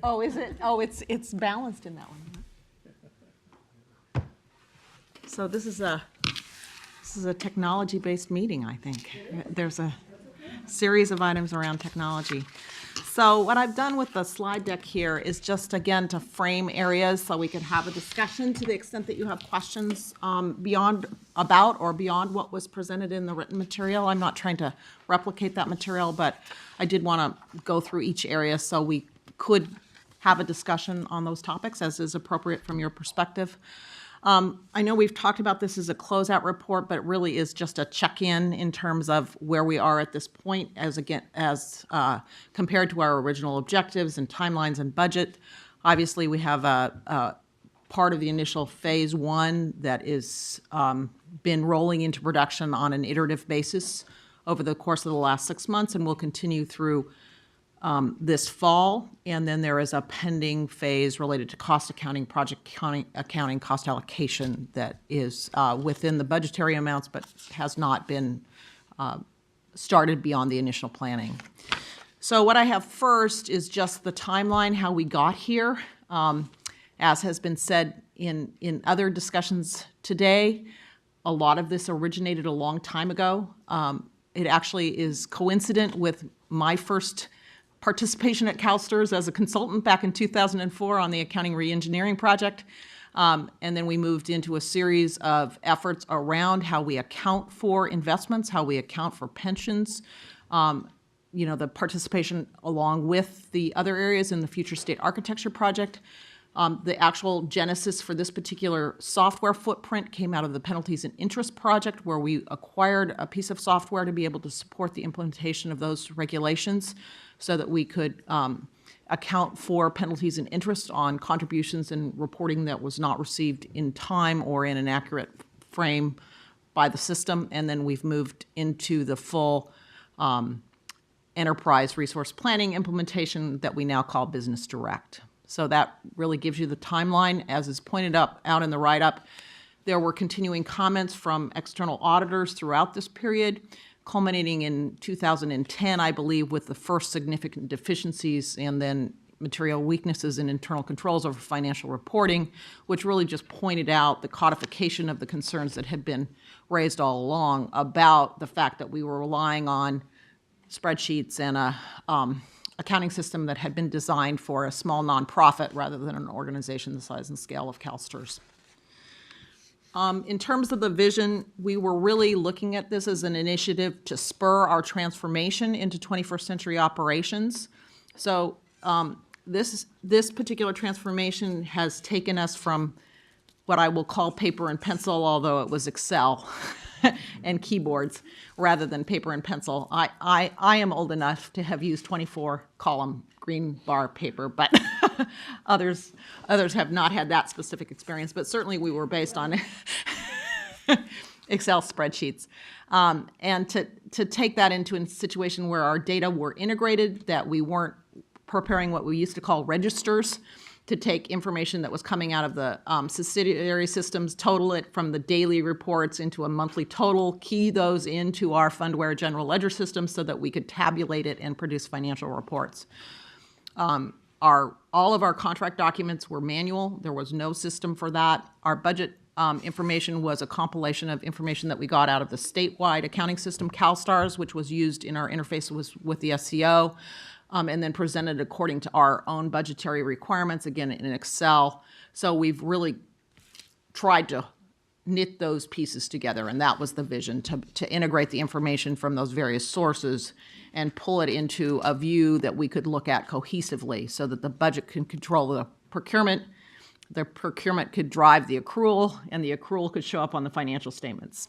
Oh, is it? Oh, it's balanced in that one. So this is a technology-based meeting, I think. There's a series of items around technology. So what I've done with the slide deck here is just, again, to frame areas so we can have a discussion to the extent that you have questions beyond what was presented in the written material. I'm not trying to replicate that material, but I did want to go through each area so we could have a discussion on those topics as is appropriate from your perspective. I know we've talked about this as a closeout report, but it really is just a check-in in terms of where we are at this point as compared to our original objectives and timelines and budget. Obviously, we have a part of the initial phase one that is been rolling into production on an iterative basis over the course of the last 6 months, and will continue through this fall. And then there is a pending phase related to cost accounting, project accounting, cost allocation that is within the budgetary amounts, but has not been started beyond the initial planning. So what I have first is just the timeline, how we got here. As has been said in other discussions today, a lot of this originated a long time ago. It actually is coincident with my first participation at CalSTRS as a consultant back in 2004 on the accounting reengineering project. And then we moved into a series of efforts around how we account for investments, how we account for pensions, the participation along with the other areas in the Future State Architecture Project. The actual genesis for this particular software footprint came out of the Penalties and Interest Project, where we acquired a piece of software to be able to support the implementation of those regulations so that we could account for penalties and interest on contributions and reporting that was not received in time or in an accurate frame by the system. And then we've moved into the full enterprise resource planning implementation that we now call Business Direct. So that really gives you the timeline. As is pointed out in the write-up, there were continuing comments from external auditors throughout this period, culminating in 2010, I believe, with the first significant deficiencies and then material weaknesses in internal controls over financial reporting, which really just pointed out the codification of the concerns that had been raised all along about the fact that we were relying on spreadsheets and a accounting system that had been designed for a small nonprofit rather than an organization the size and scale of CalSTRS. In terms of the vision, we were really looking at this as an initiative to spur our transformation into 21st century operations. So this particular transformation has taken us from what I will call paper and pencil, although it was Excel and keyboards rather than paper and pencil. I am old enough to have used 24-column green bar paper, but others have not had that specific experience. But certainly we were based on Excel spreadsheets. And to take that into a situation where our data were integrated, that we weren't preparing what we used to call registers, to take information that was coming out of the subsidiary systems, total it from the daily reports into a monthly total, key those into our Fundware general ledger system so that we could tabulate it and produce financial reports. All of our contract documents were manual. There was no system for that. Our budget information was a compilation of information that we got out of the statewide accounting system, CalSTRS, which was used in our interface with the SCO. And then presented according to our own budgetary requirements, again, in Excel. So we've really tried to knit those pieces together, and that was the vision, to integrate the information from those various sources and pull it into a view that we could look at cohesively so that the budget can control the procurement could drive the accrual, and the accrual could show up on the financial statements.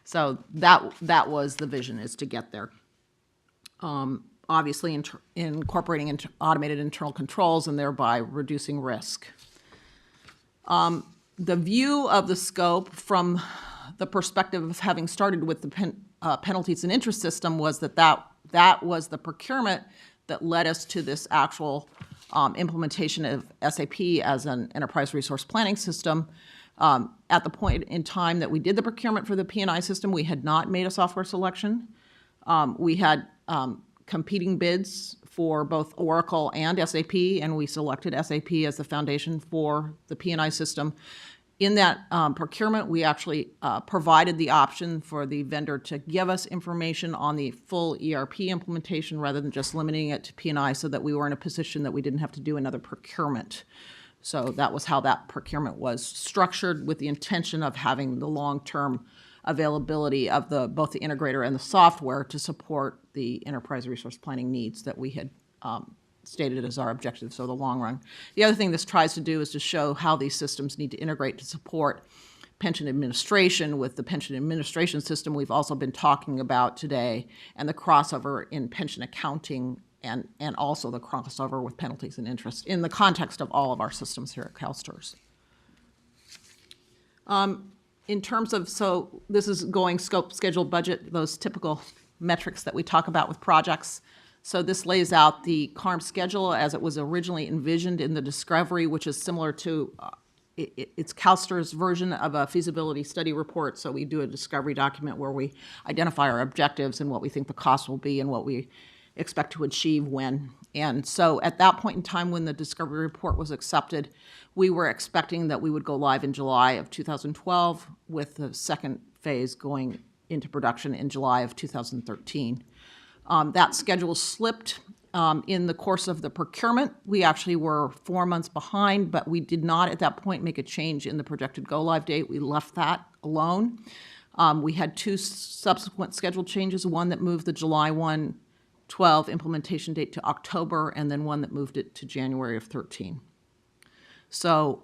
So that was the vision, is to get there. Obviously incorporating automated internal controls and thereby reducing risk. The view of the scope from the perspective of having started with the penalties and interest system was that was the procurement that led us to this actual implementation of SAP as an enterprise resource planning system. At the point in time that we did the procurement for the P&I system, we had not made a software selection. We had competing bids for both Oracle and SAP, and we selected SAP as the foundation for the P&I system. In that procurement, we actually provided the option for the vendor to give us information on the full ERP implementation rather than just limiting it to P&I, so that we were in a position that we didn't have to do another procurement. So that was how that procurement was structured, with the intention of having the long-term availability of both the integrator and the software to support the enterprise resource planning needs that we had stated as our objectives for the long run. The other thing this tries to do is to show how these systems need to integrate to support pension administration with the pension administration system we've also been talking about today, and the crossover in pension accounting, and also the crossover with penalties and interest in the context of all of our systems here at CalSTRS. In terms of, so this is going scope, schedule, budget, those typical metrics that we talk about with projects. So this lays out the CARM schedule as it was originally envisioned in the discovery, which is similar to, it's CalSTRS' version of a feasibility study report. So we do a discovery document where we identify our objectives and what we think the cost will be and what we expect to achieve when. And so at that point in time when the discovery report was accepted, we were expecting that we would go live in July of 2012, with the second phase going into production in July of 2013. That schedule slipped in the course of the procurement. We actually were 4 months behind, but we did not at that point make a change in the projected go-live date. We left that alone. We had two subsequent schedule changes, one that moved the July 1/12 implementation date to October, and then one that moved it to January of 13. So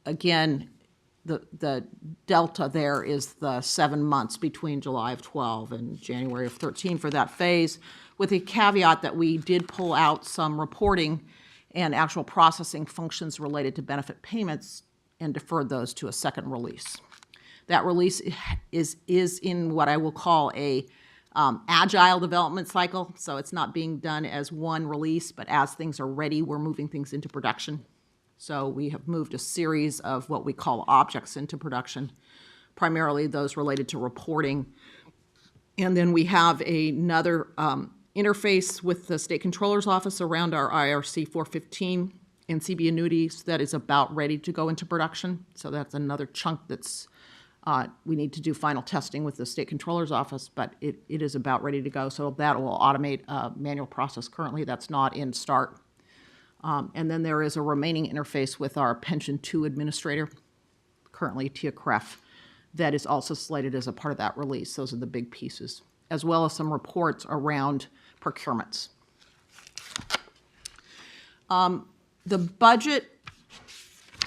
again, the delta there is the 7 months between July of 12 and January of 13 for that phase, with the caveat that we did pull out some reporting and actual processing functions related to benefit payments and deferred those to a second release. That release is in what I will call a agile development cycle, so it's not being done as one release, but as things are ready, we're moving things into production. So we have moved a series of what we call objects into production, primarily those related to reporting. And then we have another interface with the State Controller's Office around our IRC 415 and CB annuities that is about ready to go into production. So that's another chunk that's we need to do final testing with the State Controller's Office, but it is about ready to go. So that will automate a manual process currently that's not in START. And then there is a remaining interface with our Pension 2 administrator, currently Tia Kreff, that is also slated as a part of that release. Those are the big pieces, as well as some reports around procurements. The budget,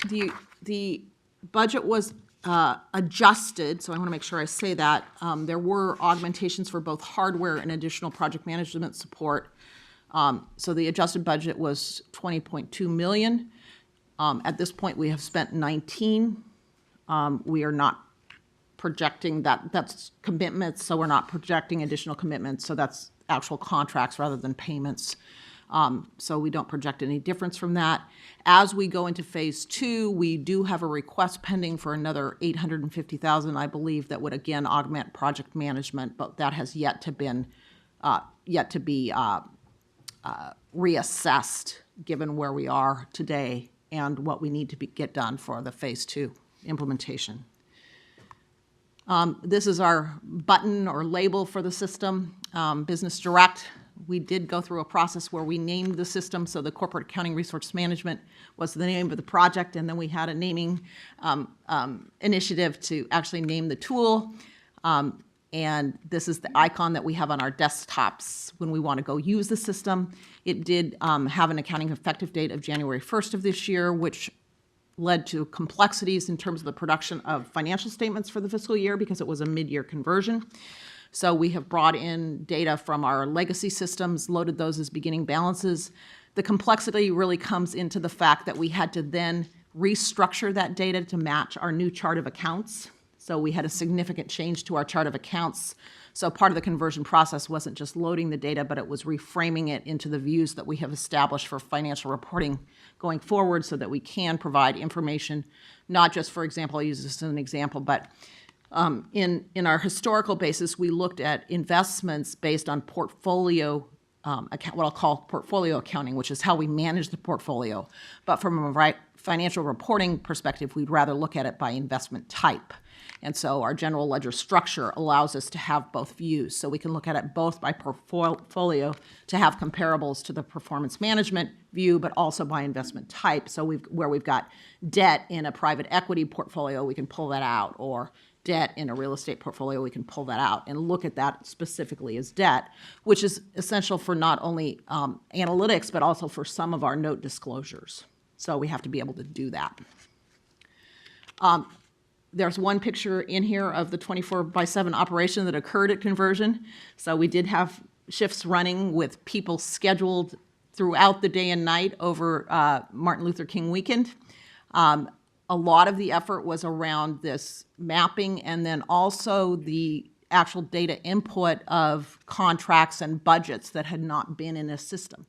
the budget was adjusted, so I want to make sure I say that. There were augmentations for both hardware and additional project management support. So the adjusted budget was $20.2 million. At this point, we have spent 19. We are not projecting that. That's commitments, so we're not projecting additional commitments. So that's actual contracts rather than payments. So we don't project any difference from that. As we go into phase 2, we do have a request pending for another $850,000, I believe, that would again augment project management, but that has yet to be reassessed given where we are today and what we need to get done for the phase 2 implementation. This is our button or label for the system, Business Direct. We did go through a process where we named the system, so the Corporate Accounting Resource Management was the name of the project, and then we had a naming initiative to actually name the tool. And this is the icon that we have on our desktops when we want to go use the system. It did have an accounting effective date of January 1st of this year, which led to complexities in terms of the production of financial statements for the fiscal year because it was a mid-year conversion. So we have brought in data from our legacy systems, loaded those as beginning balances. The complexity really comes into the fact that we had to then restructure that data to match our new chart of accounts. So we had a significant change to our chart of accounts. So part of the conversion process wasn't just loading the data, but it was reframing it into the views that we have established for financial reporting going forward so that we can provide information, not just, for example, I'll use this as an example, but in our historical basis, we looked at investments based on portfolio what I'll call portfolio accounting, which is how we manage the portfolio. But from a financial reporting perspective, we'd rather look at it by investment type. And so our general ledger structure allows us to have both views. So we can look at it both by portfolio to have comparables to the performance management view, but also by investment type. So where we've got debt in a private equity portfolio, we can pull that out, or debt in a real estate portfolio, we can pull that out and look at that specifically as debt, which is essential for not only analytics, but also for some of our note disclosures. So we have to be able to do that. There's one picture in here of the 24/7 operation that occurred at conversion. So we did have shifts running with people scheduled throughout the day and night over Martin Luther King weekend. A lot of the effort was around this mapping and then also the actual data input of contracts and budgets that had not been in a system.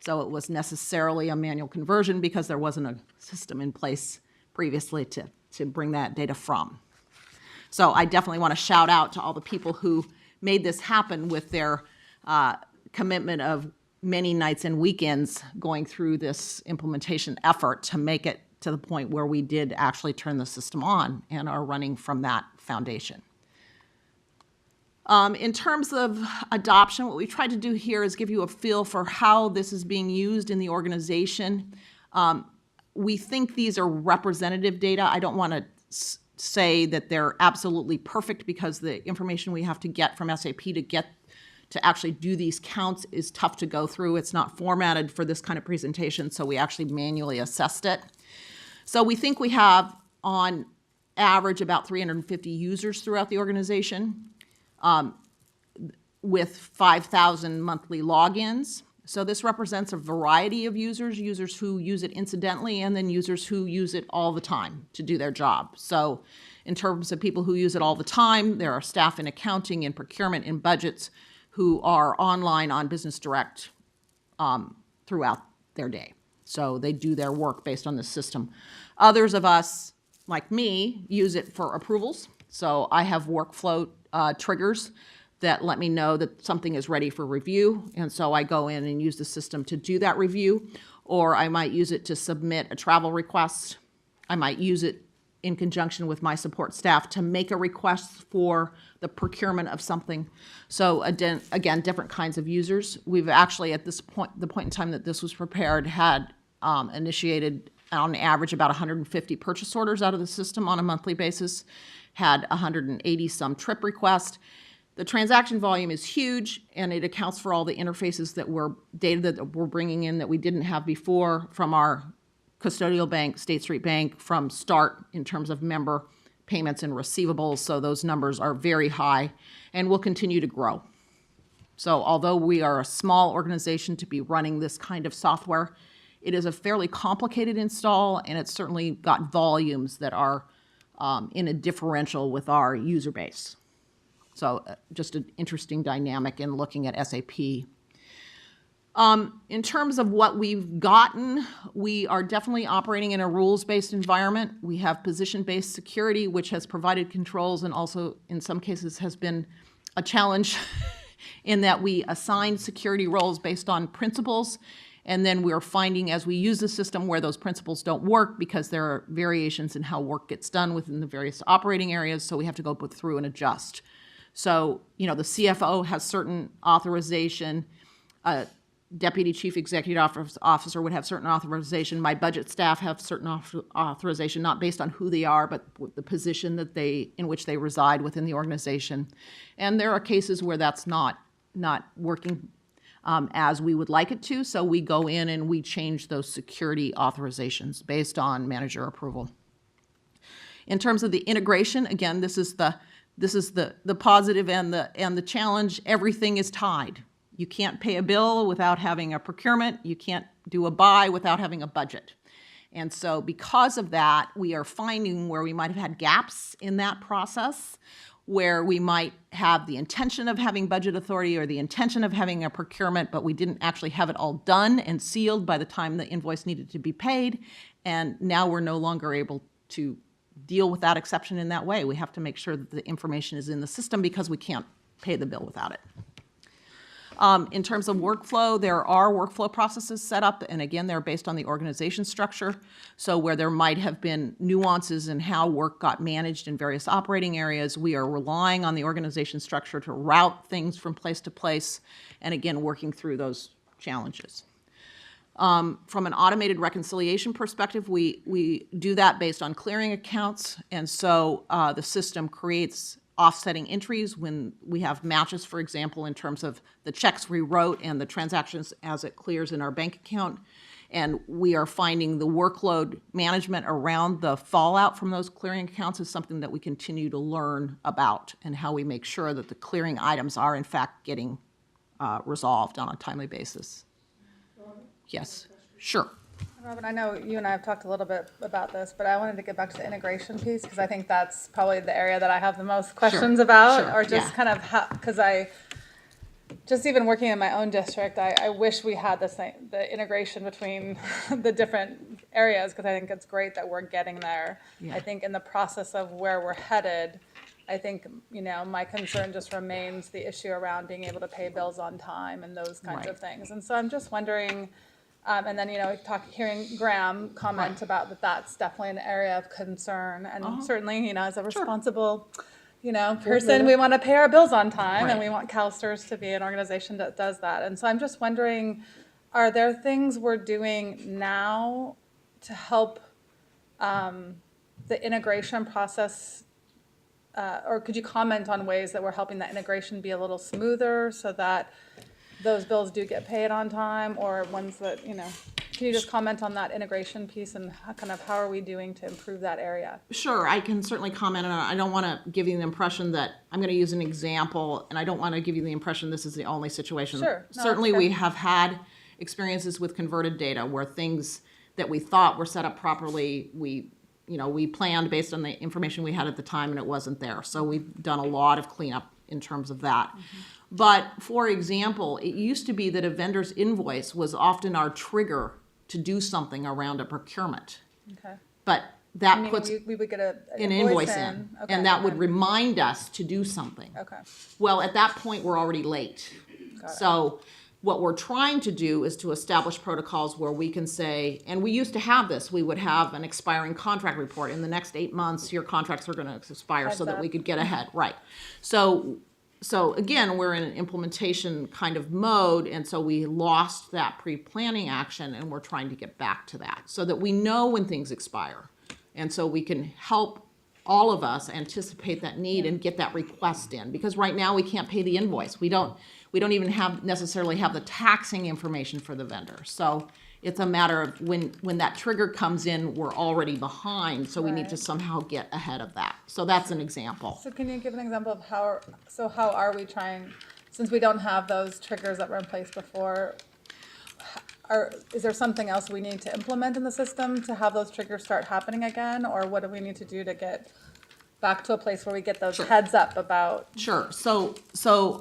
So it was necessarily a manual conversion because there wasn't a system in place previously to bring that data from. So I definitely want to shout out to all the people who made this happen with their commitment of many nights and weekends going through this implementation effort to make it to the point where we did actually turn the system on and are running from that foundation. In terms of adoption, what we tried to do here is give you a feel for how this is being used in the organization. We think these are representative data. I don't want to say that they're absolutely perfect because the information we have to get from SAP to actually do these counts is tough to go through. It's not formatted for this kind of presentation, so we actually manually assessed it. So we think we have, on average, about 350 users throughout the organization with 5,000 monthly logins. So this represents a variety of users who use it incidentally, and then users who use it all the time to do their job. So in terms of people who use it all the time, there are staff in accounting, in procurement, in budgets who are online on Business Direct throughout their day. So they do their work based on the system. Others of us, like me, use it for approvals. So I have workflow triggers that let me know that something is ready for review. And so I go in and use the system to do that review. Or I might use it to submit a travel request. I might use it in conjunction with my support staff to make a request for the procurement of something. So again, different kinds of users. We've actually, at this point, the point in time that this was prepared, had initiated on average about 150 purchase orders out of the system on a monthly basis, had 180 some trip requests. The transaction volume is huge, and it accounts for all the interfaces data that we're bringing in that we didn't have before from our custodial bank, State Street Bank, from start in terms of member payments and receivables. So those numbers are very high and will continue to grow. So although we are a small organization to be running this kind of software, it is a fairly complicated install, and it's certainly got volumes that are in a differential with our user base. So just an interesting dynamic in looking at SAP. In terms of what we've gotten, we are definitely operating in a rules-based environment. We have position-based security, which has provided controls and also in some cases has been a challenge in that we assign security roles based on principles. And then we're finding as we use the system where those principles don't work because there are variations in how work gets done within the various operating areas, so we have to go through and adjust. So, the CFO has certain authorization, Deputy Chief Executive Officer would have certain authorization, my budget staff have certain authorization, not based on who they are, but the position in which they reside within the organization. And there are cases where that's not working as we would like it to, so we go in and we change those security authorizations based on manager approval. In terms of the integration, again, this is the positive and the challenge. Everything is tied. You can't pay a bill without having a procurement. You can't do a buy without having a budget. And so because of that, we are finding where we might have had gaps in that process, where we might have the intention of having budget authority or the intention of having a procurement, but we didn't actually have it all done and sealed by the time the invoice needed to be paid. And now we're no longer able to deal with that exception in that way. We have to make sure that the information is in the system because we can't pay the bill without it. In terms of workflow, there are workflow processes set up, and again, they're based on the organization structure. So where there might have been nuances in how work got managed in various operating areas, we are relying on the organization structure to route things from place to place, and again, working through those challenges. From an automated reconciliation perspective, we do that based on clearing accounts, and so the system creates offsetting entries when we have matches, for example, in terms of the checks we wrote and the transactions as it clears in our bank account. And we are finding the workload management around the fallout from those clearing accounts is something that we continue to learn about, and how we make sure that the clearing items are in fact getting resolved on a timely basis. Yes, sure. Robin, I know you and I have talked a little bit about this, but I wanted to get back to the integration piece, because I think that's probably the area that I have the most questions about, sure, or just yeah. kind of how, because just even working in my own district, I wish we had the integration between the different areas, because I think it's great that we're getting there. Yeah. I think in the process of where we're headed, I think, my concern just remains the issue around being able to pay bills on time and those kinds Right. of things. And so I'm just wondering, and then, hearing Graham comment Right. about that's definitely an area of concern. And certainly, as a Sure. responsible, person, we want to pay our bills on time, and Right. we want CalSTRS to be an organization that does that. And so I'm just wondering, are there things we're doing now to help the integration process, or could you comment on ways that we're helping that integration be a little smoother so that those bills do get paid on time, or ones that, can you just comment on that integration piece and how are we doing to improve that area? Sure, I can certainly comment on it. I don't want to give you the impression that I'm going to use an example, and I don't want to give you the impression this is the only situation. Sure. No, Certainly, that's okay. we have had experiences with converted data where things that we thought were set up properly, we planned based on the information we had at the time, and it wasn't there. So we've done a lot of cleanup in terms of that. But for example, it used to be that a vendor's invoice was often our trigger to do something around a procurement. Okay. But that Meaning puts we would get an an invoice in, Okay. and that would remind us to do something. Okay. Well, at that point, we're already late. Got it. So what we're trying to do is to establish protocols where we can say, and we used to have this, we would have an expiring contract report. In the next 8 months, your contracts are going to expire, so Heads that we up. could get ahead. Right. So again, we're in an implementation kind of mode, and so we lost that pre-planning action, and we're trying to get back to that so that we know when things expire. And so we can help all of us anticipate that need and get that request in, because right now we can't pay the invoice. We don't even necessarily have the taxing information for the vendor. So it's a matter of when that trigger comes in, we're already behind, so we need to Right. somehow get ahead of that. So that's an example. So can you give an example of how are we trying, since we don't have those triggers that were in place before, is there something else we need to implement in the system to have those triggers start happening again? Or what do we need to do to get back to a place where we get those heads up about? Sure. So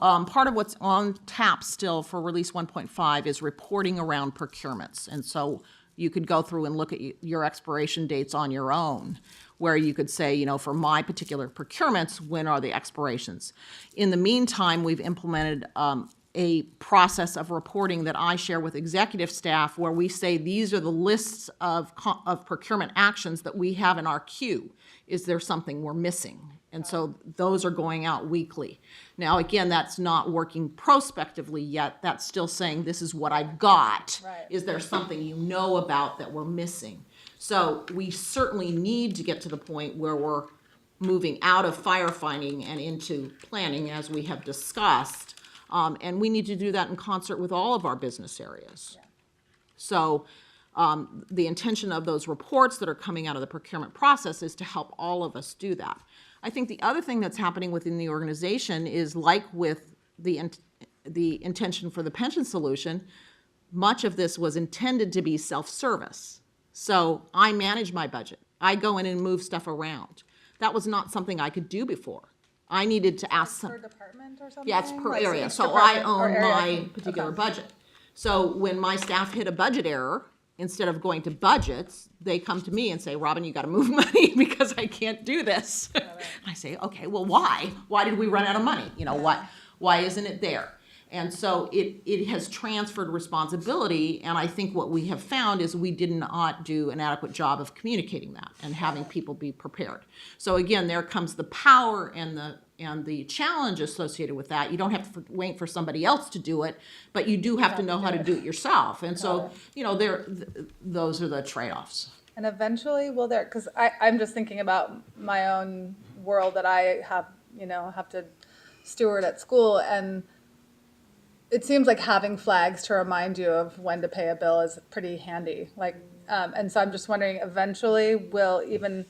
part of what's on tap still for Release 1.5 is reporting around procurements. And so you could go through and look at your expiration dates on your own, where you could say, for my particular procurements, when are the expirations? In the meantime, we've implemented a process of reporting that I share with executive staff, where we say these are the lists of procurement actions that we have in our queue. Is there something we're missing? And so those are going out weekly. Now, again, that's not working prospectively yet. That's still saying, this is what I've got. Right. Is there something you know about that we're missing? So we certainly need to get to the point where we're moving out of firefighting and into planning, as we have discussed. And we need to do that in concert with all of our business areas. So the intention of those reports that are coming out of the procurement process is to help all of us do that. I think the other thing that's happening within the organization is, like with the intention for the pension solution, much of this was intended to be self-service. So I manage my budget. I go in and move stuff around. That was not something I could do before. I needed to ask some. Per department or something? Yeah, it's per Like area. each So I department or own area? my particular Okay. budget. So when my staff hit a budget error, instead of going to budgets, they come to me and say, Robin, you got to move money because I can't do this. I say, okay, well, why? Why did we run out of money? Why isn't it there? And so it has transferred responsibility, and I think what we have found is we did not do an adequate job of communicating that and having people be prepared. So again, there comes the power and the challenge associated with that. You don't have to wait for somebody else to do it, but you do have to know how to do it yourself. And so, those are the trade-offs. And eventually will there, because I'm just thinking about my own world that I have to steward at school, and it seems like having flags to remind you of when to pay a bill is pretty handy. And so I'm just wondering, eventually, will even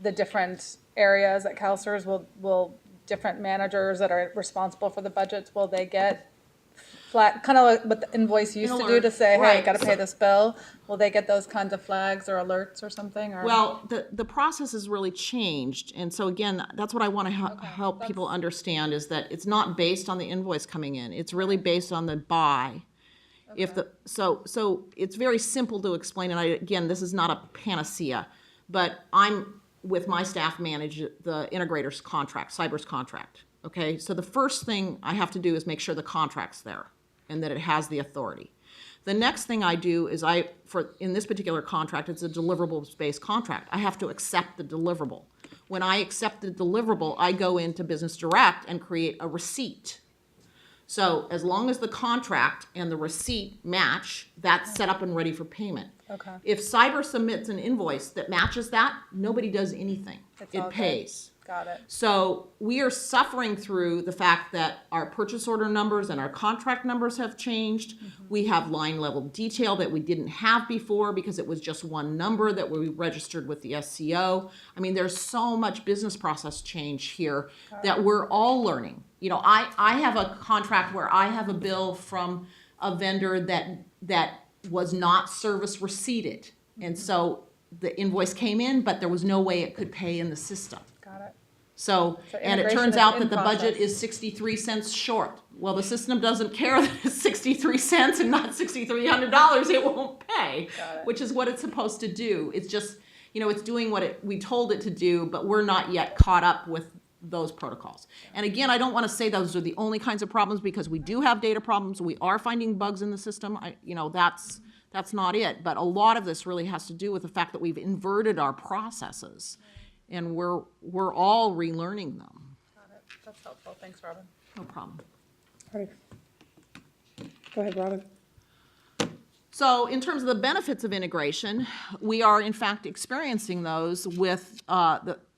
the different areas at CalSTRS, will different managers that are responsible for the budgets, will they get flag, kind of like what the invoice used to do to say, hey, Right. got to pay this bill? Will they get those kinds of flags or alerts or something? Or? Well, the process has really changed, and so again, that's what I want to help people understand, is that it's not based on the invoice coming in. It's really based on the buy. So it's very simple to explain, and again, this is not a panacea, but I'm with my staff manage the integrator's contract, Cyber's contract. Okay, so the first thing I have to do is make sure the contract's there and that it has the authority. The next thing I do is in this particular contract, it's a deliverables-based contract. I have to accept the deliverable. When I accept the deliverable, I go into Business Direct and create a receipt. So as long as the contract and the receipt match, that's set up and ready for payment. Okay. If Cyber submits an invoice that matches that, nobody does anything. It's all It good. pays. Got it. So we are suffering through the fact that our purchase order numbers and our contract numbers have changed. We have line level detail that we didn't have before because it was just one number that we registered with the SCO. I mean, there's so much business process change here that we're all learning. I have a contract where I have a bill from a vendor that was not service receipted. And so the invoice came in, but there was no way it could pay in the system. Got it. So, and it integration turns is out in that the budget process. is 63 cents short. Well, the system doesn't care that it's 63 cents and not $6,300. It won't pay, Got it. which is what it's supposed to do. It's just, it's doing what we told it to do, but we're not yet caught up with those protocols. And again, I don't want to say those are the only kinds of problems, because we do have data problems. We are finding bugs in the system. That's not it. But a lot of this really has to do with the fact that we've inverted our processes, and we're all relearning them. Got it. That's helpful. Thanks, Robin. No problem. Go ahead, Robin. So in terms of the benefits of integration, we are in fact experiencing those with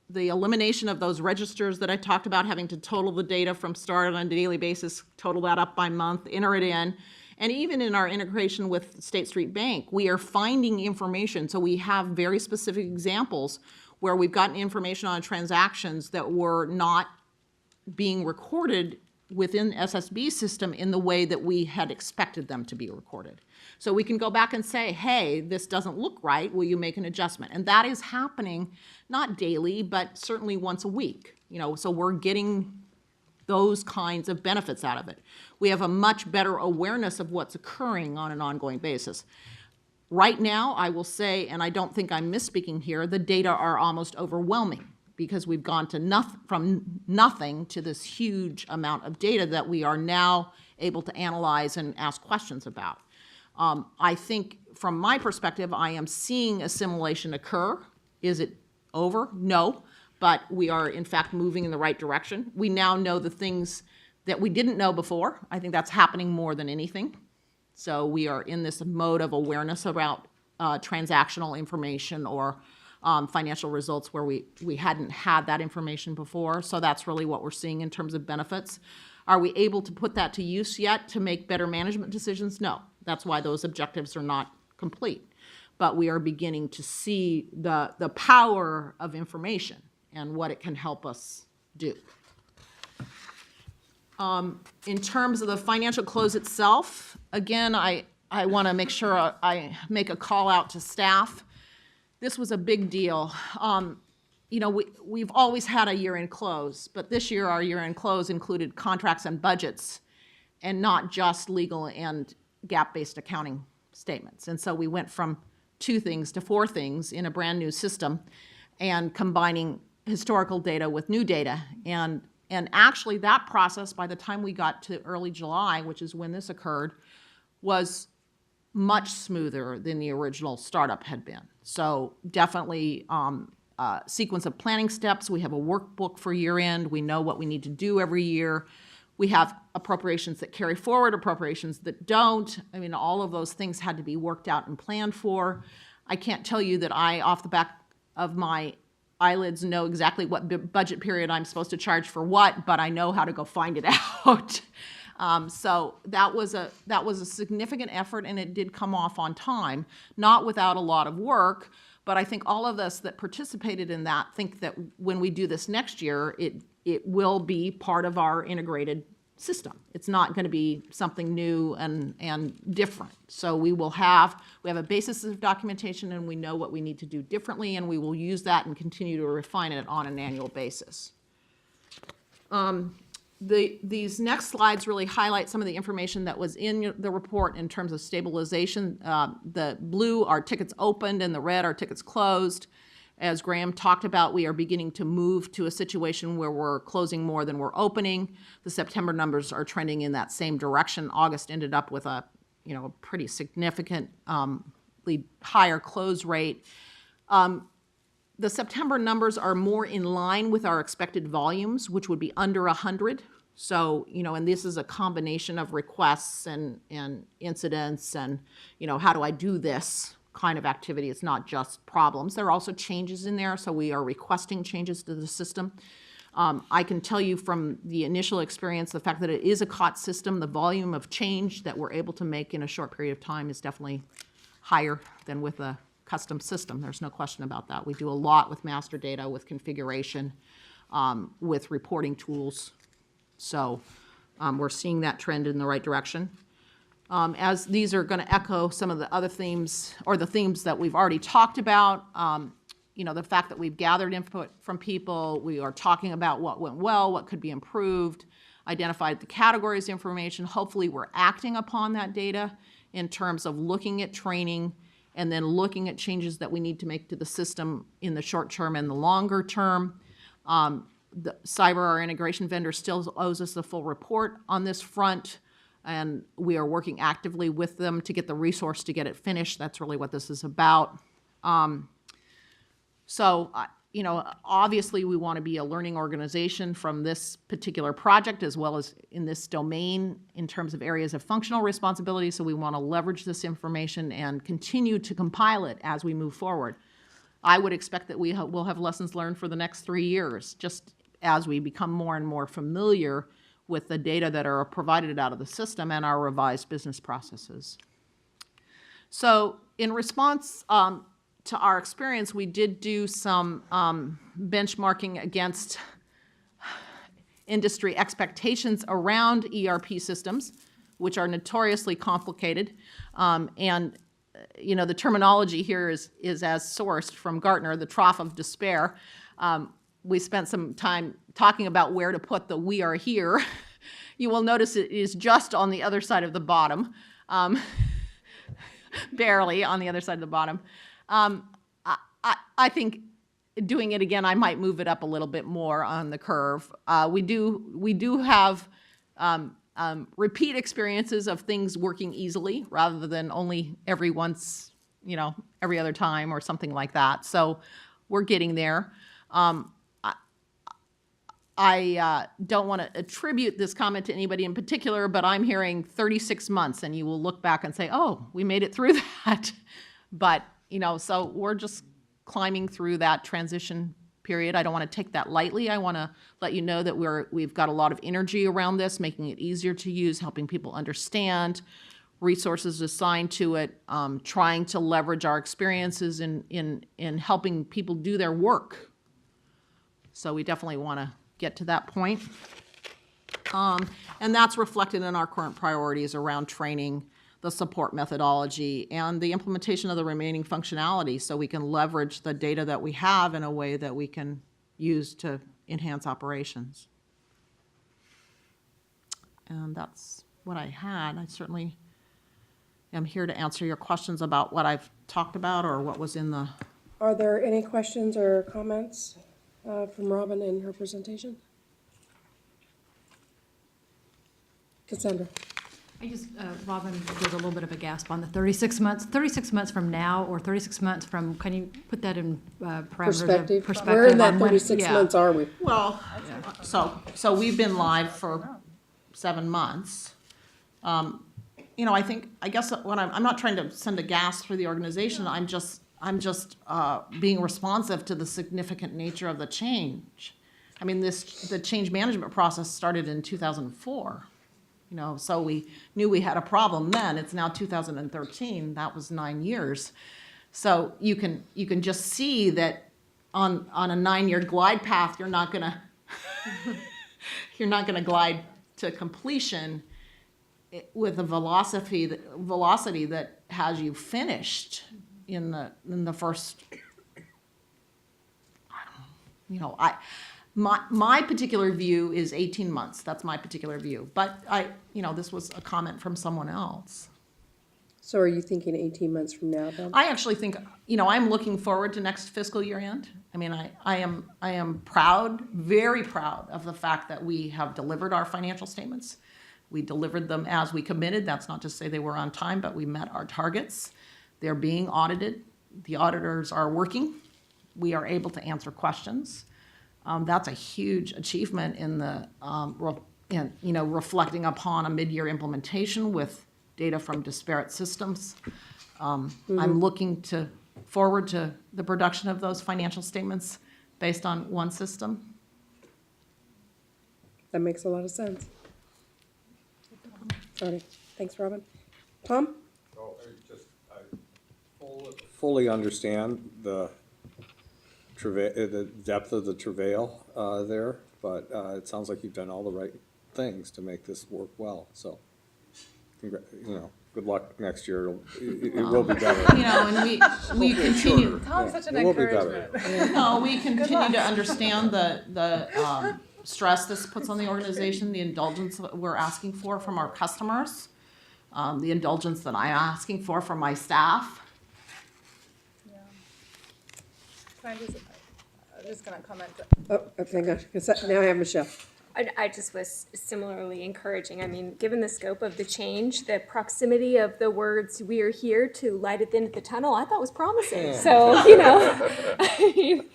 the elimination of those registers that I talked about, having to total the data from start on a daily basis, total that up by month, enter it in. And even in our integration with State Street Bank, we are finding information. So we have very specific examples where we've gotten information on transactions that were not being recorded within SSB system in the way that we had expected them to be recorded. So we can go back and say, hey, this doesn't look right, will you make an adjustment? And that is happening not daily, but certainly once a week. So we're getting those kinds of benefits out of it. We have a much better awareness of what's occurring on an ongoing basis. Right now, I will say, and I don't think I'm misspeaking here, the data are almost overwhelming, because we've gone to from nothing to this huge amount of data that we are now able to analyze and ask questions about. I think from my perspective, I am seeing assimilation occur. Is it over? No, but we are in fact moving in the right direction. We now know the things that we didn't know before. I think that's happening more than anything. So we are in this mode of awareness about transactional information or financial results where we hadn't had that information before. So that's really what we're seeing in terms of benefits. Are we able to put that to use yet to make better management decisions? No. That's why those objectives are not complete. But we are beginning to see the power of information and what it can help us do. In terms of the financial close itself, again, I want to make sure I make a call out to staff. This was a big deal. We've always had a year-end close, but this year our year-end close included contracts and budgets and not just legal and GAAP-based accounting statements. And so we went from 2 things to 4 things in a brand new system and combining historical data with new data. And And actually, that process, by the time we got to early July, which is when this occurred, was much smoother than the original startup had been. So definitely sequence of planning steps. We have a workbook for year end. We know what we need to do every year. We have appropriations that carry forward, appropriations that don't. I mean, all of those things had to be worked out and planned for. I can't tell you that I, off the back of my eyelids, know exactly what budget period I'm supposed to charge for what, but I know how to go find it out. So that was a significant effort, and it did come off on time, not without a lot of work. But I think all of us that participated in that think that when we do this next year, it will be part of our integrated system. It's not going to be something new and different. So we have a basis of documentation, and we know what we need to do differently, and we will use that and continue to refine it on an annual basis. These next slides really highlight some of the information that was in the report in terms of stabilization. The blue are tickets opened, and the red are tickets closed. As Graham talked about, we are beginning to move to a situation where we're closing more than we're opening. The September numbers are trending in that same direction. August ended up with a pretty significantly higher close rate. The September numbers are more in line with our expected volumes, which would be under 100. So, and this is a combination of requests and incidents and, how do I do this kind of activity. It's not just problems. There are also changes in there, so we are requesting changes to the system. I can tell you from the initial experience, the fact that it is a COT system, the volume of change that we're able to make in a short period of time is definitely higher than with a custom system. There's no question about that. We do a lot with master data, with configuration, with reporting tools. So we're seeing that trend in the right direction. As these are going to echo some of the other themes, or the themes that we've already talked about, the fact that we've gathered input from people, we are talking about what went well, what could be improved, identified the categories of information. Hopefully we're acting upon that data in terms of looking at training and then looking at changes that we need to make to the system in the short term and the longer term. The Cyber, our integration vendor, still owes us a full report on this front, and we are working actively with them to get the resource to get it finished. That's really what this is about. Obviously we want to be a learning organization from this particular project as well as in this domain in terms of areas of functional responsibility. So we want to leverage this information and continue to compile it as we move forward. I would expect that we'll have lessons learned for the next 3 years, just as we become more and more familiar with the data that are provided out of the system and our revised business processes. So in response to our experience, we did do some benchmarking against industry expectations around ERP systems, which are notoriously complicated. The terminology here is as sourced from Gartner, the trough of despair. We spent some time talking about where to put the "we are here." You will notice it is just on the other side of the bottom, barely on the other side of the bottom. I think doing it again, I might move it up a little bit more on the curve. We do have repeat experiences of things working easily rather than only every other time or something like that. So we're getting there. I don't want to attribute this comment to anybody in particular, but I'm hearing 36 months, and you will look back and say, oh, we made it through that. But, so we're just climbing through that transition period. I don't want to take that lightly. I want to let you know that we've got a lot of energy around this, making it easier to use, helping people understand, resources assigned to it, trying to leverage our experiences in helping people do their work. So we definitely want to get to that point. And that's reflected in our current priorities around training, the support methodology, and the implementation of the remaining functionality so we can leverage the data that we have in a way that we can use to enhance operations. And that's what I had. I certainly am here to answer your questions about what I've talked about or what was in the... Are there any questions or comments from Robin in her presentation? Cassandra? I just, Robin did a little bit of a gasp on the 36 months. 36 months from now, or 36 months from, can you put that in parameters of perspective? Where in that on when- 36 yeah. months are we? Well, so we've been live for 7 months. You know, I guess what I'm not trying to send a gas through the organization. I'm just being responsive to the significant nature of the change. I mean, the change management process started in 2004. You know, so we knew we had a problem then. It's now 2013. That was 9 years. So you can just see that on a 9-year glide path, you're not gonna glide to completion with a velocity that has you finished in the first. You know, my particular view is 18 months. That's my particular view. But this was a comment from someone else. So are you thinking 18 months from now, then? I actually think, I'm looking forward to next fiscal year end. I mean, I am proud, very proud of the fact that we have delivered our financial statements. We delivered them as we committed. That's not to say they were on time, but we met our targets. They're being audited. The auditors are working. We are able to answer questions. That's a huge achievement in the, reflecting upon a mid-year implementation with data from disparate systems. I'm looking forward to the production of those financial statements based on one system. That makes a lot of sense. Sorry. Thanks, Robin. Tom? Oh, I fully understand the depth of the travail there, but it sounds like you've done all the right things to make this work well. So, good luck next year. It will be better. And we continue. Tom's such an It will be better. encouragement. No, we continue to understand the stress this puts on the organization, the indulgence that we're asking for from our customers, the indulgence that I'm asking for from my staff. Yeah. I'm just gonna comment. Oh, hang on. Now I have Michelle. I just was similarly encouraging. I mean, given the scope of the change, the proximity of the words "we are here to light at the end of the tunnel," I thought was promising. So, I mean,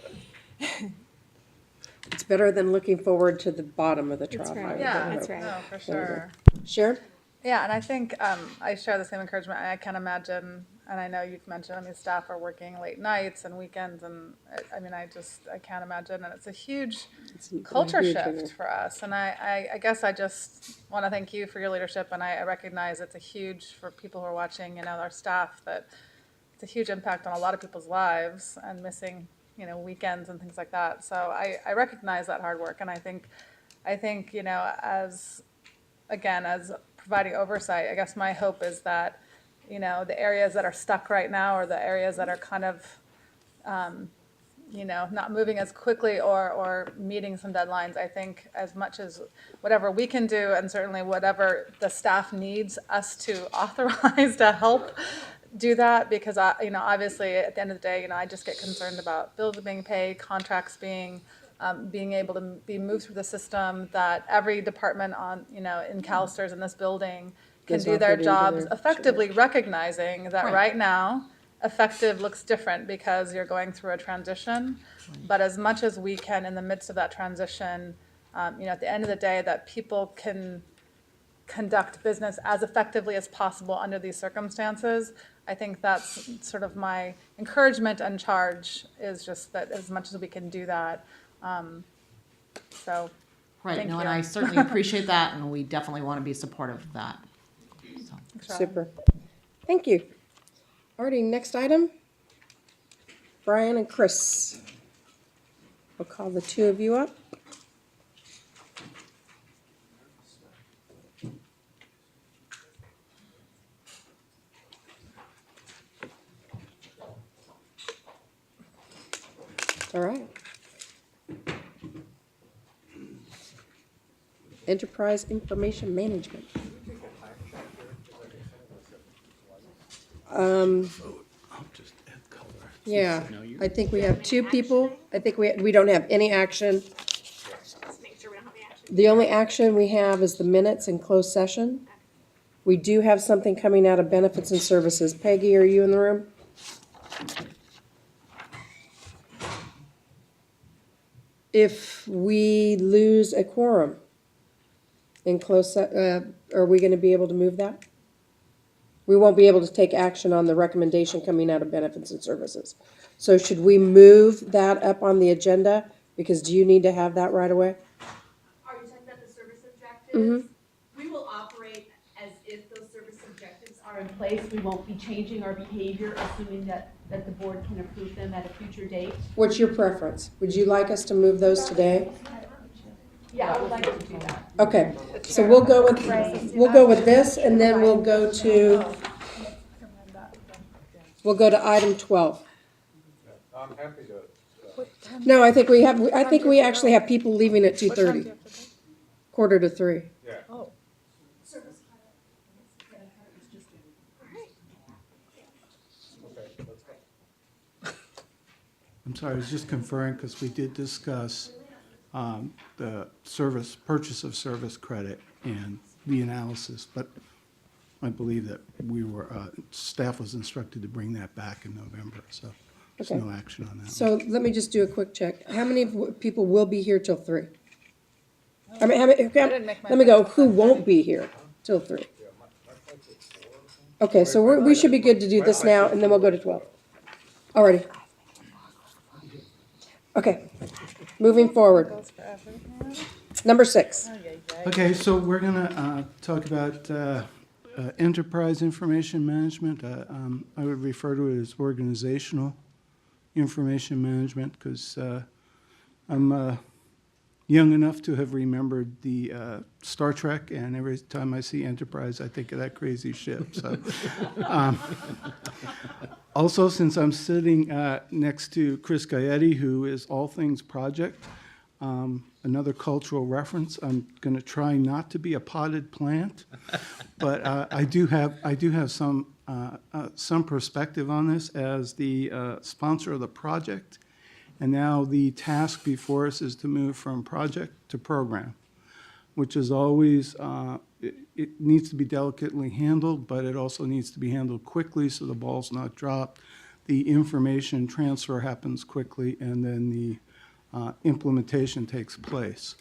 It's better than looking forward to the bottom of the trough. right. I would Yeah, hope. That's right. No, for sure. Sharon? Yeah, and I think I share the same encouragement. I can't imagine, and I know you've mentioned, staff are working late nights and weekends, and I can't imagine, and it's a huge culture huge shift thing. for us. And I guess I just want to thank you for your leadership, and I recognize it's a huge, for people who are watching, our staff, that it's a huge impact on a lot of people's lives and missing, weekends and things like that. So I recognize that hard work, and I think, as providing oversight, I guess my hope is that, the areas that are stuck right now, or the areas that are kind of, not moving as quickly or meeting some deadlines, I think as much as whatever we can do, and certainly whatever the staff needs us to authorize to help do that, because obviously at the end of the day, I just get concerned about bills being paid, contracts being able to be moved through the system, that every department in CalSTRS in this building can Is do their operating to jobs their- effectively, recognizing that Right. right now, effective looks different because you're going through a transition. But as much as we can, in the midst of that transition, at the end of the day, that people can conduct business as effectively as possible under these circumstances. I think that's sort of my encouragement and charge, is just that as much as we can do that. So, Right, Thank no, you. and I certainly appreciate that, and we definitely want to be supportive of that. So. Super. Thank you. Alrighty, next item. Brian and Chris. I'll call the two of you up. All right. Enterprise Information Management. Yeah, I think we have two people. I think we don't have any action. just make sure we don't have any action. The only action we have is the minutes in closed session. We do have something coming out of benefits and services. Peggy, are you in the room? If we lose a quorum in are we gonna be able to move that? We won't be able to take action on the recommendation coming out of benefits and services. So should we move that up on the agenda? Because do you need to have that right away? Are you talking about the service objectives? We will operate as if those service objectives are in place. We won't be changing our behavior, assuming that the board can approve them at a future date. What's your preference? Would you like us to move those today? Yeah, I would like to do that. Okay, so we'll go with this, and then we'll go to item 12. I'm happy to. No, I think we actually have people leaving at 2:30, 2:45. Yeah. I'm sorry, I was just conferring because we did discuss the purchase of service credit and the analysis, but I believe that staff was instructed to bring that back in November, so there's Okay. no action on that. So let me just do a quick check. How many people will be here till 3? I mean, let me go, who won't be here till 3? Okay, so we should be good to do this now, and then we'll go to 12. Alrighty. Okay, moving forward. Number 6. Okay, so we're gonna talk about enterprise information management. I would refer to it as organizational information management because I'm young enough to have remembered the Star Trek, and every time I see Enterprise, I think of that crazy ship. So, also, since I'm sitting next to Chris Gaetti, who is all things project, another cultural reference, I'm going to try not to be a potted plant, but I do have some perspective on this as the sponsor of the project. And now the task before us is to move from project to program, which is always, it needs to be delicately handled, but it also needs to be handled quickly so the ball's not dropped. The information transfer happens quickly, and then the implementation takes place.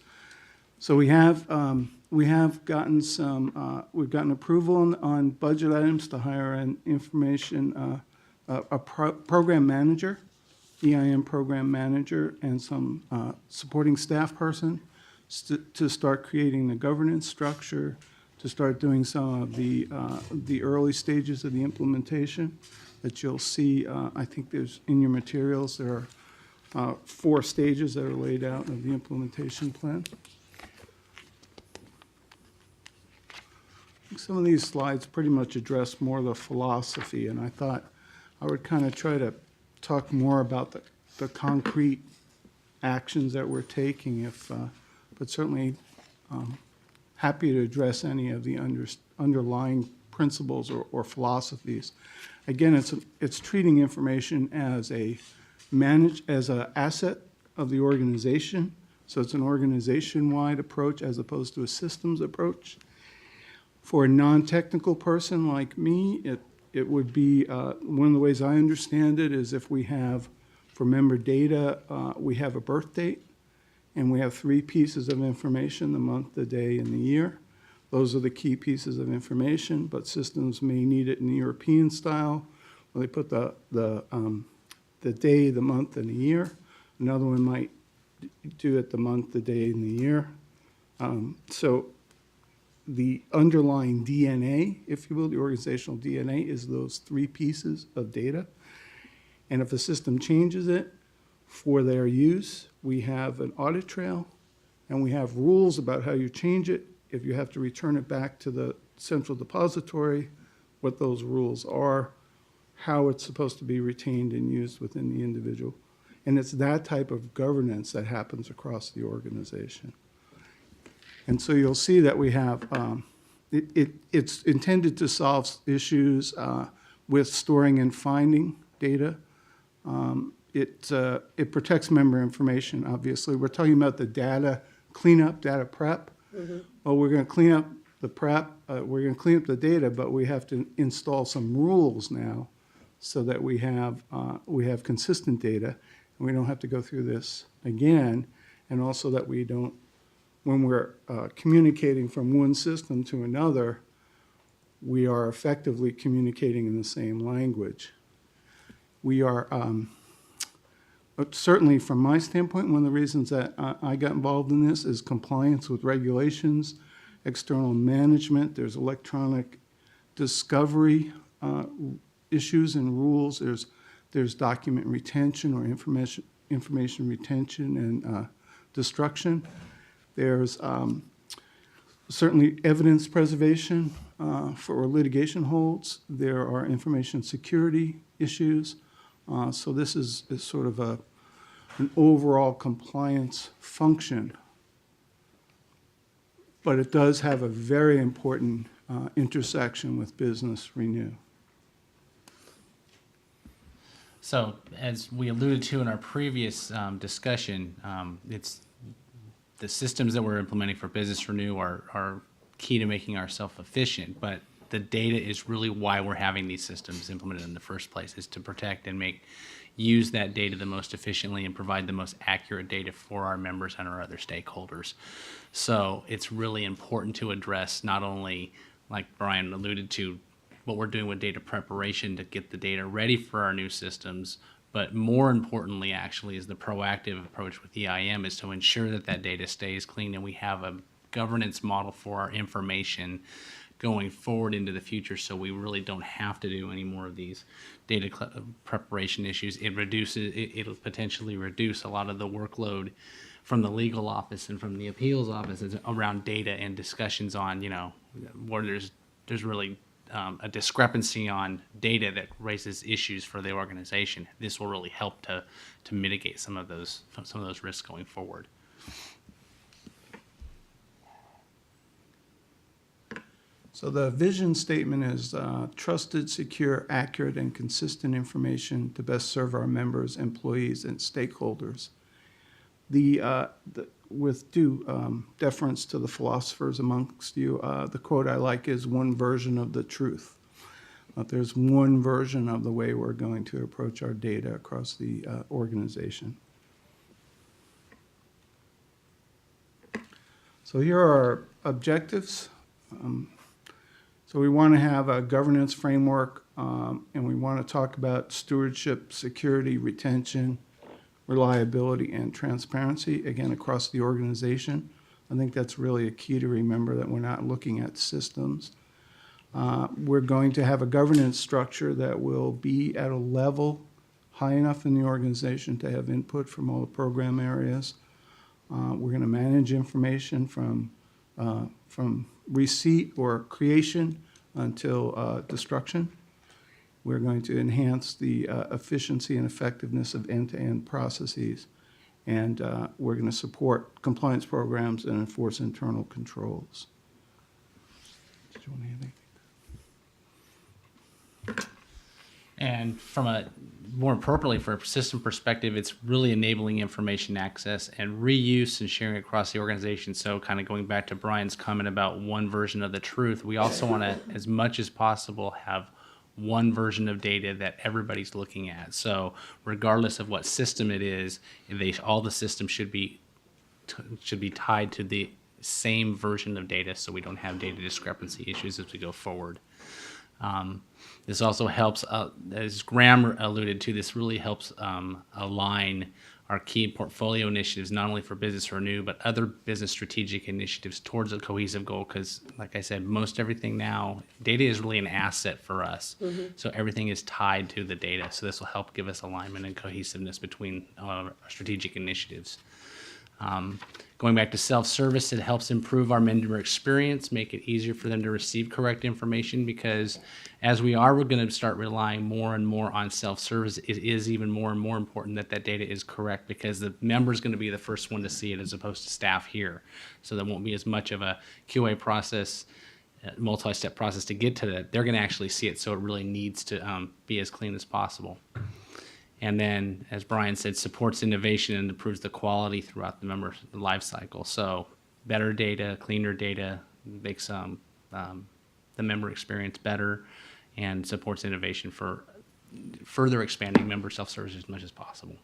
So we have gotten we've gotten approval on budget items to hire an information, program manager, EIM program manager, and some supporting staff person to start creating the governance structure, to start doing some of the early stages of the implementation that you'll see. I think there's in your materials, there are 4 stages that are laid out of the implementation plan. I think some of these slides pretty much address more the philosophy, and I thought I would kind of try to talk more about the concrete actions that we're taking, but certainly happy to address any of the underlying principles or philosophies. Again, it's treating information as an asset of the organization, so it's an organization-wide approach as opposed to a systems approach. For a non-technical person like me, it would be, one of the ways I understand it is if we have, for member data, we have a birth date, and we have 3 pieces of information, the month, the day, and the year. Those are the key pieces of information, but systems may need it in the European style, where they put the day, the month, and the year. Another one might do it the month, the day, and the year. So the underlying DNA, if you will, the organizational DNA, is those 3 pieces of data. And if a system changes it for their use, we have an audit trail, and we have rules about how you change it. If you have to return it back to the central depository, what those rules are, how it's supposed to be retained and used within the individual. And it's that type of governance that happens across the organization. And so you'll see that we have, it's intended to solve issues with storing and finding data. It protects member information, obviously. We're talking about the data cleanup, data prep. Well, we're going to clean up the prep, we're going to clean up the data, but we have to install some rules now so that we have consistent data, and we don't have to go through this again, and also that we don't, when we're communicating from one system to another, we are effectively communicating in the same language. We are, certainly from my standpoint, one of the reasons that I got involved in this is compliance with regulations, external management, there's electronic discovery issues and rules, there's document retention or information retention and destruction. There's certainly evidence preservation for litigation holds. There are information security issues. So this is sort of an overall compliance function. But it does have a very important intersection with business renew. So, as we alluded to in our previous discussion, it's the systems that we're implementing for Business Renew are key to making ourselves efficient, but the data is really why we're having these systems implemented in the first place, is to protect and use that data the most efficiently and provide the most accurate data for our members and our other stakeholders. So it's really important to address not only, like Brian alluded to, what we're doing with data preparation to get the data ready for our new systems, but more importantly, actually, is the proactive approach with EIM is to ensure that that data stays clean and we have a governance model for our information going forward into the future, so we really don't have to do any more of these data preparation issues. It'll potentially reduce a lot of the workload from the legal office and from the appeals offices around data and discussions on, where there's really a discrepancy on data that raises issues for the organization. This will really help to mitigate some of those risks going forward. So the vision statement is trusted, secure, accurate, and consistent information to best serve our members, employees, and stakeholders. With due deference to the philosophers amongst you, the quote I like is one version of the truth. There's one version of the way we're going to approach our data across the organization. So here are our objectives. So we want to have a governance framework, and we want to talk about stewardship, security, retention, reliability, and transparency, again, across the organization. I think that's really a key to remember, that we're not looking at systems. We're going to have a governance structure that will be at a level high enough in the organization to have input from all the program areas. We're going to manage information from receipt or creation until destruction. We're going to enhance the efficiency and effectiveness of end-to-end processes, and we're going to support compliance programs and enforce internal controls. Did you want to add anything? And from a more appropriately for a system perspective, it's really enabling information access and reuse and sharing across the organization. So kind of going back to Brian's comment about one version of the truth, we also want to, as much as possible, have one version of data that everybody's looking at. So regardless of what system it is, all the systems should be tied to the same version of data, so we don't have data discrepancy issues as we go forward. This also helps, as Graham alluded to, this really helps align our key portfolio initiatives, not only for Business Renew, but other business strategic initiatives towards a cohesive goal. Because, like I said, most everything now, data is really an asset for us. Mm-hmm. So everything is tied to the data. So this will help give us alignment and cohesiveness between our strategic initiatives. Going back to self-service, it helps improve our member experience, make it easier for them to receive correct information, because as we're going to start relying more and more on self-service, it is even more and more important that that data is correct, because the member is going to be the first one to see it as opposed to staff here. So there won't be as much of a QA process, multi-step process to get to that. They're going to actually see it, so it really needs to be as clean as possible. And then, as Brian said, supports innovation and improves the quality throughout the member life cycle. So better data, cleaner data makes the member experience better and supports innovation for further expanding member self-service as much as possible.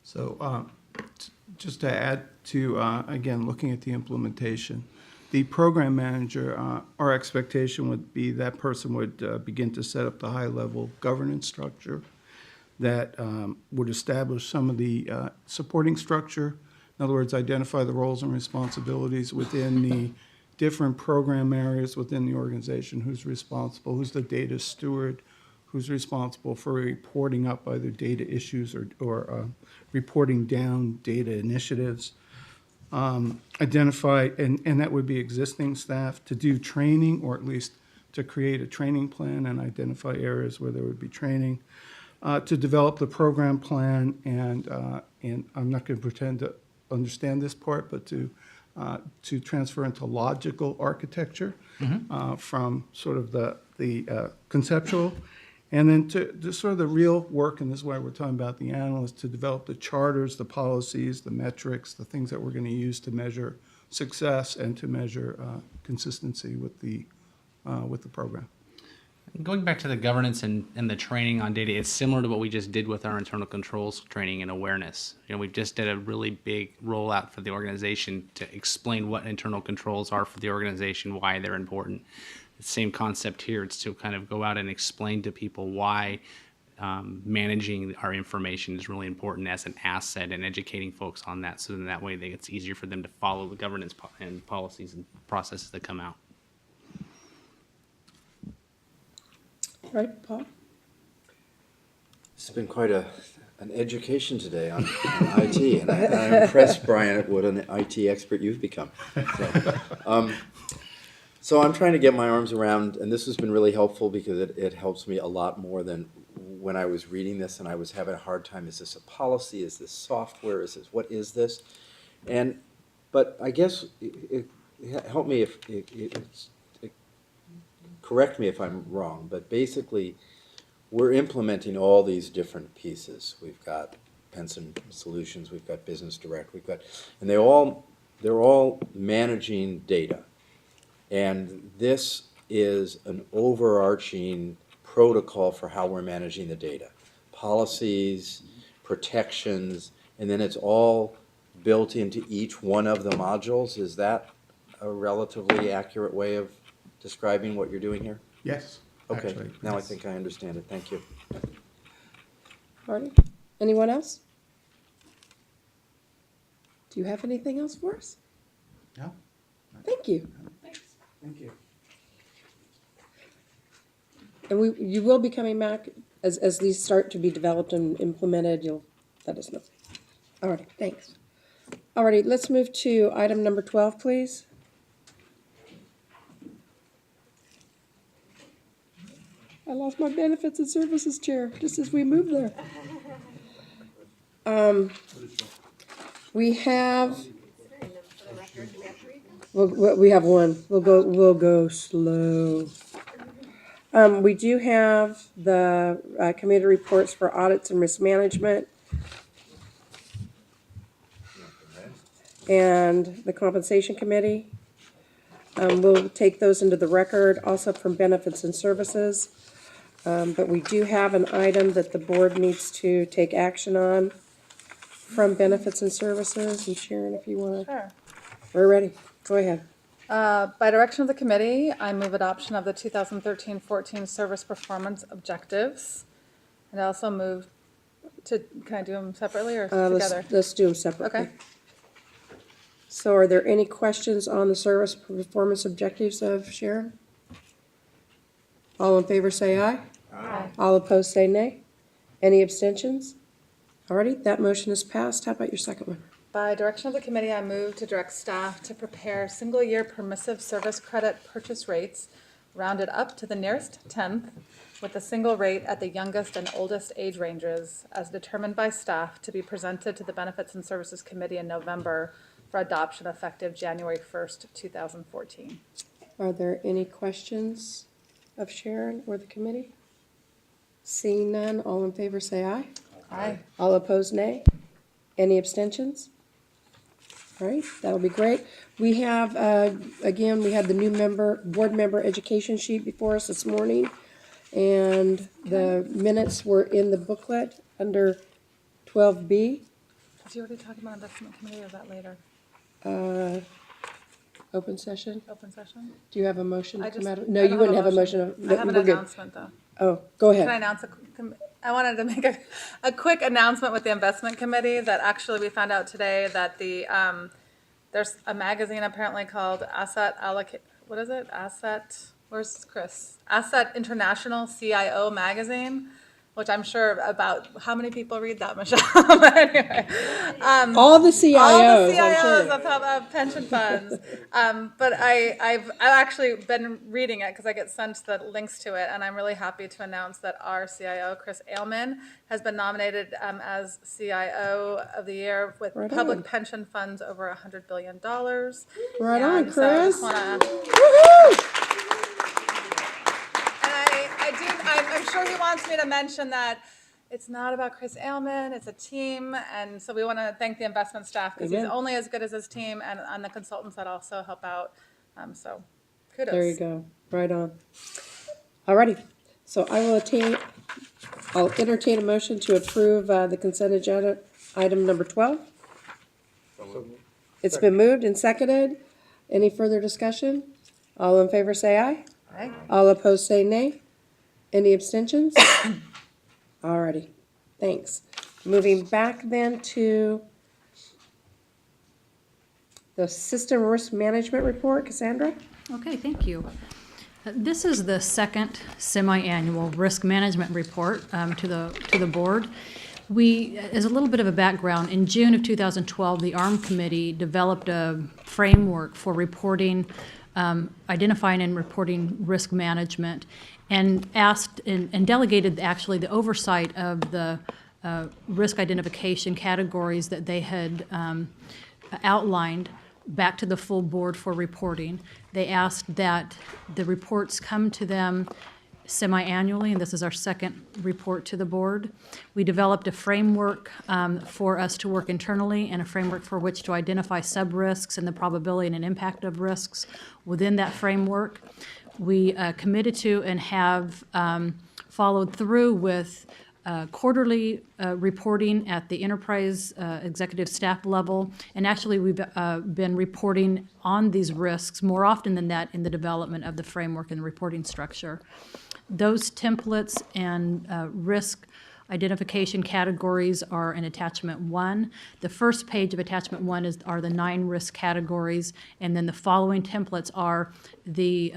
So just to add to, again, looking at the implementation, the program manager, our expectation would be that person would begin to set up the high-level governance structure that would establish some of the supporting structure. In other words, identify the roles and responsibilities within the different program areas within the organization, who's responsible, who's the data steward, who's responsible for reporting up either data issues or reporting down data initiatives. Identify, and that would be existing staff, to do training, or at least to create a training plan and identify areas where there would be training, to develop the program plan, and I'm not going to pretend to understand this part, but to transfer into logical architecture from sort of the conceptual. And then to sort of the real work, and this is why we're talking about the analysts, to develop the charters, the policies, the metrics, the things that we're going to use to measure success and to measure consistency with the program. Going back to the governance and the training on data, it's similar to what we just did with our internal controls training and awareness. You know, we just did a really big rollout for the organization to explain what internal controls are for the organization, why they're important. The same concept here. It's to kind of go out and explain to people why managing our information is really important as an asset, and educating folks on that, so then that way it's easier for them to follow the governance and policies and processes that come out. Right, Paul? It's been quite an education today on IT, and I'm impressed, Brian, at what an IT expert you've become. So I'm trying to get my arms around, and this has been really helpful because it helps me a lot more than when I was reading this and I was having a hard time. Is this a policy? Is this software? What is this? But I guess help me correct me if I'm wrong, but basically we're implementing all these different pieces. We've got Pension Solutions, we've got Business Direct, and they're all managing data. And this is an overarching protocol for how we're managing the data. Policies, protections, and then it's all built into each one of the modules. Is that a relatively accurate way of describing what you're doing here? Yes. Okay, actually, now I yes. think I understand it. Thank you. Marty? Anyone else? Do you have anything else for us? No? Thank you. Thank you. And you will be coming back as these start to be developed and implemented. You'll let us know. All right, thanks. All righty, let's move to item number 12, please. I lost my benefits and services chair just as we moved there. We have. We have one. We'll go slow. We do have the committee reports for audits and risk management, and the compensation committee. We'll take those into the record, also from benefits and services. But we do have an item that the board needs to take action on from benefits and services. And Sharon, if you want to. Sure. We're ready. Go ahead. By direction of the committee, I move adoption of the 2013-14 service performance objectives. And I also move to, can I do them separately or together? Let's do them separately. Okay. So are there any questions on the service performance objectives of Sharon? All in favor say aye. Aye. All opposed say nay. Any abstentions? Alrighty, that motion is passed. How about your second one? By direction of the committee, I move to direct staff to prepare single-year permissive service credit purchase rates rounded up to the nearest tenth, with a single rate at the youngest and oldest age ranges, as determined by staff, to be presented to the Benefits and Services Committee in November for adoption effective January 1st, 2014. Are there any questions of Sharon or the committee? Seeing none, all in favor say aye. Aye. All opposed, nay. Any abstentions? All right, that'll be great. We have, again, we had the new board member education sheet before us this morning. And the minutes were in the booklet under 12B. Did you already talk about investment committee or is that later? Open session. Open session? Do you have a motion I to come just- out of? I No, don't you wouldn't have a motion. I have an We're good. announcement though. Oh, go Can I ahead. announce I wanted to make a quick announcement with the investment committee that actually we found out today that there's a magazine apparently called what is it? Where's Chris? Asset International CIO magazine, which I'm sure about, how many people read that, Michelle? But anyway. All the CIOs, All the I'm CIOs sure. of pension funds. But I've actually been reading it because I get sent the links to it, and I'm really happy to announce that our CIO, Chris Ailman, has been nominated as CIO of the year with Right public on. pension funds over $100 billion. Right on, And so I just Chris. wanna- Woohoo! And I'm sure he wants me to mention that it's not about Chris Ailman, it's a team, and so we want to thank the investment staff because he's Amen. only as good as his team and the consultants that also help out. So kudos. There you go. Right on. Alrighty. So I'll entertain a motion to approve the consent agenda, item number 12. It's been moved and seconded. Any further discussion? All in favor say aye. Aye. All opposed say nay. Any abstentions? Alrighty, thanks. Moving back then to the system risk management report, Cassandra? Okay, thank you. This is the second semi-annual risk management report to the board. As a little bit of a background, in June of 2012, the ARM Committee developed a framework for reporting, identifying and reporting risk management, and asked and delegated actually the oversight of the risk identification categories that they had outlined back to the full board for reporting. They asked that the reports come to them semi-annually, and this is our second report to the board. We developed a framework for us to work internally and a framework for which to identify sub-risks and the probability and impact of risks within that framework. We committed to and have followed through with quarterly reporting at the enterprise executive staff level, and actually we've been reporting on these risks more often than that in the development of the framework and the reporting structure. Those templates and risk identification categories are in attachment 1. The first page of attachment 1 are the 9 risk categories, and then the following templates are the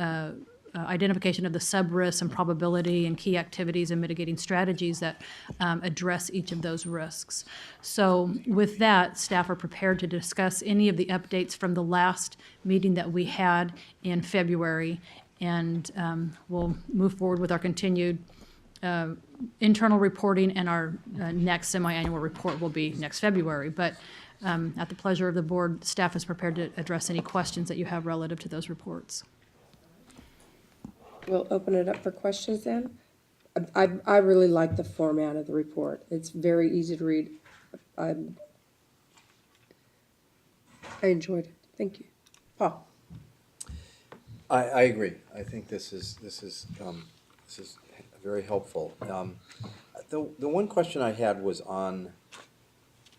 identification of the sub-risks and probability and key activities and mitigating strategies that address each of those risks. So with that, staff are prepared to discuss any of the updates from the last meeting that we had in February, and we'll move forward with our continued internal reporting, and our next semi-annual report will be next February. But at the pleasure of the board, staff is prepared to address any questions that you have relative to those reports. We'll open it up for questions then. I really like the format of the report. It's very easy to read. I enjoyed it. Thank you. Paul? I agree. I think this is very helpful. The one question I had was on,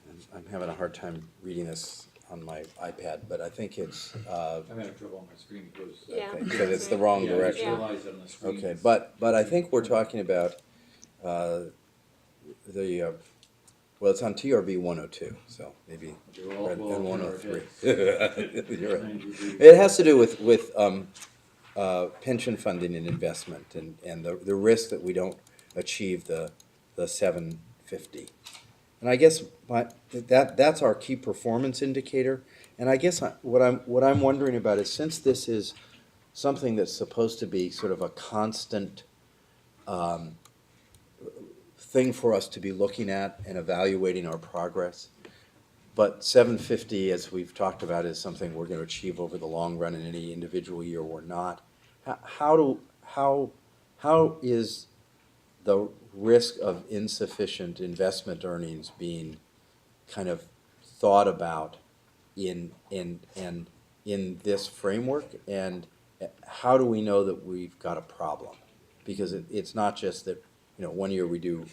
and I'm having a hard time reading this on my iPad, but I think it's, I'm having trouble on my screen because. Yeah. because it's the wrong Yeah, I just direction. realized on the screen. Okay, but I think we're talking about well, it's on TRB 102, so maybe, They're all and well 103. over You're right. It has to do with pension funding and investment and the risk that we don't achieve the 750. And I guess that's our key performance indicator. And I guess what I'm wondering about is, since this is something that's supposed to be sort of a constant thing for us to be looking at and evaluating our progress, but 750, as we've talked about, is something we're going to achieve over the long run in any individual year or not. How is the risk of insufficient investment earnings being kind of thought about in this framework? And how do we know that we've got a problem? Because it's not just that, you know, one year we do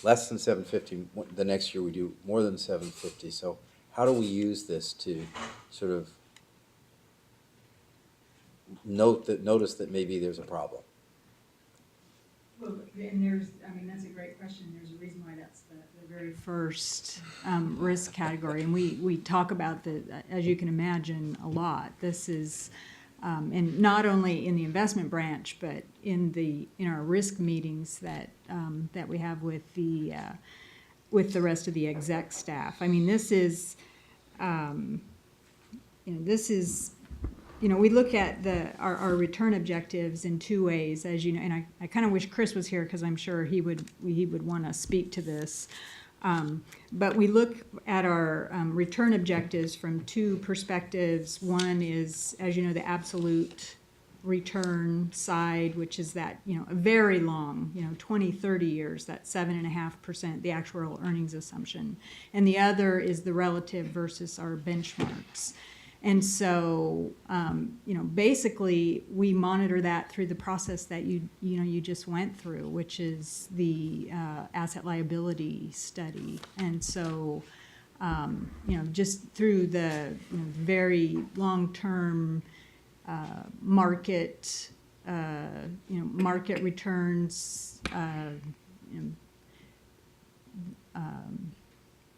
less than 750, the next year we do more than 750. So how do we use this to sort of notice that maybe there's a problem? Well, and that's a great question. There's a reason why that's the very first risk category. And we talk about as you can imagine, a lot. This is, and not only in the investment branch, but in our risk meetings that we have with the rest of the exec staff. I mean, this is, we look at our return objectives in two ways, as you know, and I kind of wish Chris was here because I'm sure he would want to speak to this. But we look at our return objectives from two perspectives. One is, as you know, the absolute return side, which is that, a very long, 20, 30 years, that 7.5%, the actuarial earnings assumption. And the other is the relative versus our benchmarks. And so, basically, we monitor that through the process that you just went through, which is the asset liability study. And so, just through the very long-term market, market returns.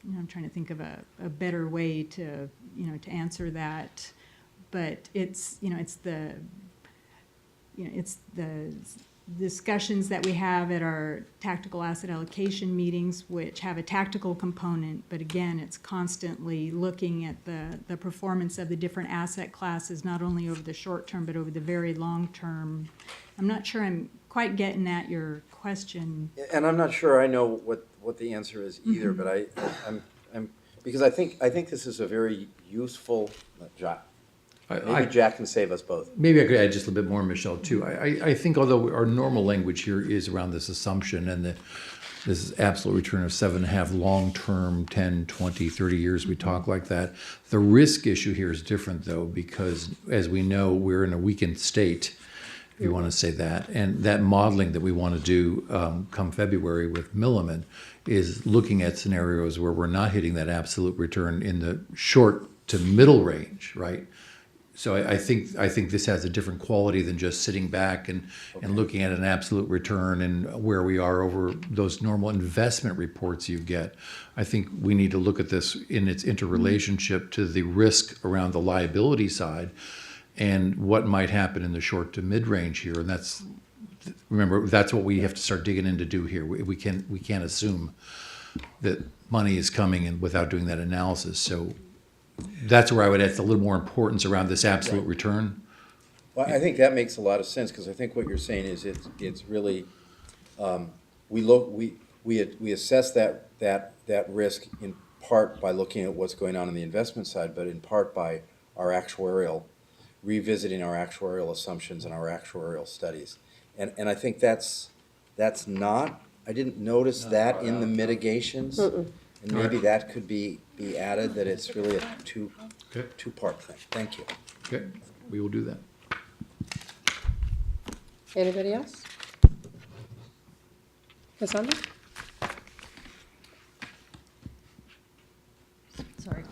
I'm trying to think of a better way to answer that, but it's the discussions that we have at our tactical asset allocation meetings, which have a tactical component, but again, it's constantly looking at the performance of the different asset classes, not only over the short term, but over the very long term. I'm not sure I'm quite getting at your question. And I'm not sure I know what the answer is either, but I'm because I think this is a very useful. Maybe Jack can save us both. Maybe I could add just a little bit more, Michelle, too. I think although our normal language here is around this assumption and this is absolute return of 7.5 long-term, 10, 20, 30 years, we talk like that. The risk issue here is different, though, because as we know, we're in a weakened state, if you want to say that. And that modeling that we want to do come February with Milliman is looking at scenarios where we're not hitting that absolute return in the short to middle range, right? So I think this has a different quality than just sitting back and looking at an absolute return and where we are over those normal investment reports you get. I think we need to look at this in its interrelationship to the risk around the liability side and what might happen in the short to mid range here. And remember, that's what we have to start digging in to do here. We can't assume that money is coming in without doing that analysis. So that's where I would add a little more importance around this absolute return. Well, I think that makes a lot of sense, because I think what you're saying is it's really we assess that risk in part by looking at what's going on in the investment side, but in part by revisiting our actuarial assumptions and our actuarial studies. And I think that's not, I didn't notice that in the mitigations. And maybe that could be added, that it's really a two-part thing. Thank you. Okay, we will do that. Anybody else? Cassandra? Sorry.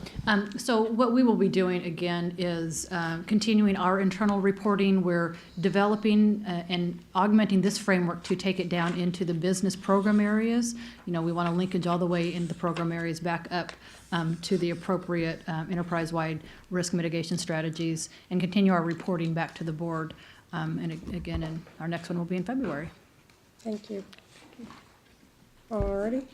So what we will be doing again is continuing our internal reporting. We're developing and augmenting this framework to take it down into the business program areas. We want to linkage all the way in the program areas back up to the appropriate enterprise-wide risk mitigation strategies and continue our reporting back to the board. And again, our next one will be in February. Thank you. Alrighty.